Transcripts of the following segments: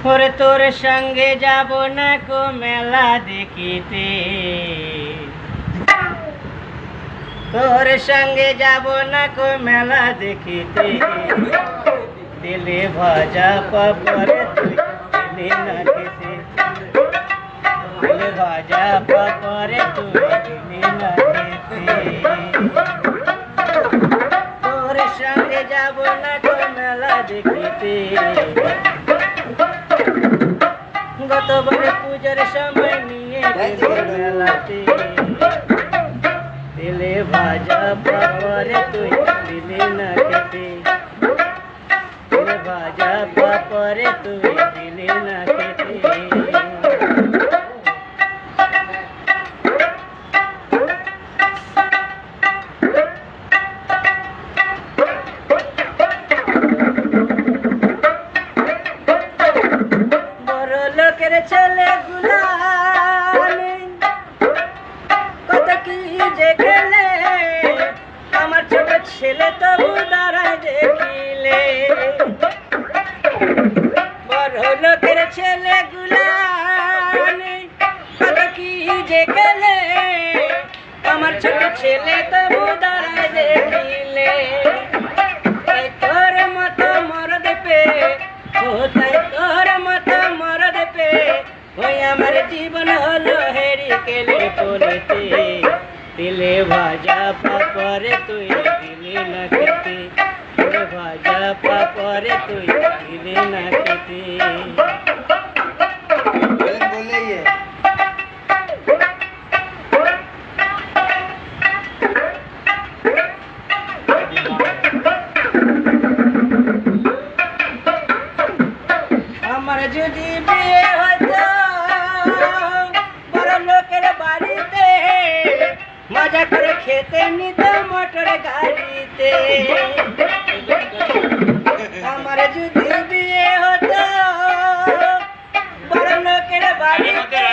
ওরে তোর সঙ্গে যাব না কো মেলা দেখিতে, তোর সঙ্গে যাব না কো মেলা দেখিতে। দিলে ভাজা পাপড়ে তুই দিলে না খেতে, দিলে ভাজা পাপড়ে তুই দিলে না খেতে। তোর সঙ্গে যাব না কো মেলা দেখিতে, গতবারে পূজার সময় নিয়ে গেলে মেলাতে। দিলে ভাজা পাপড়ে তুই দিলে না খেতে, দিলে ভাজা পাপড়ে তুই দিলে না খেতে। বড় লোকের ছেলেগুলা কত কি যে খেলে, আমার ছোট ছেলে তবু দাঁড়ায় দেখিলে। বড় লোকের ছেলেগুলা কত কি যে খেলে, আমার ছোট ছেলে তবু দাঁড়ায় দেখিলে। তোর মতো মরদ পে, কোথায় তোর মতো মরদ পে, ওই আমার জীবন হলো হেরি কেলে পড়েতে। দিলে ভাজা পাপড়ে তুই দিলে না খেতে, দিলে ভাজা পাপড়ে তুই দিলে না খেতে। আমার যদি বিয়ে হতো বড় লোকের বাড়িতে, মজা করে খেতে নিত মোটর গাড়িতে। আমার যদি বিয়ে হতো বড় লোকের বাড়িতে,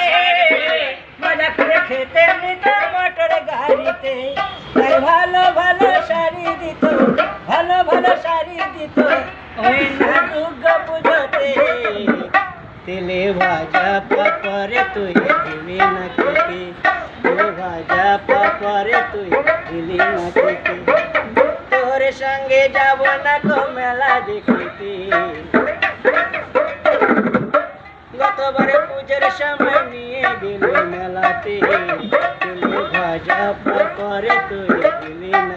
মজা করে খেতে নিত মোটর গাড়িতে। তাই ভালো ভালো শাড়ি দিত, ভালো ভালো শাড়ি দিত ওই না দুর্গা পুজোতে। দিলে ভাজা পাপড়ে তুই দিলি না খেতে, দিলে ভাজা পাপড়ে তুই দিলি না খেতে। তোর সঙ্গে যাব না কো মেলা দেখিতে, গতবারে পূজার সময় নিয়ে গেলে মেলাতে। দিলে ভাজা পাপড়ে তুই দিলি না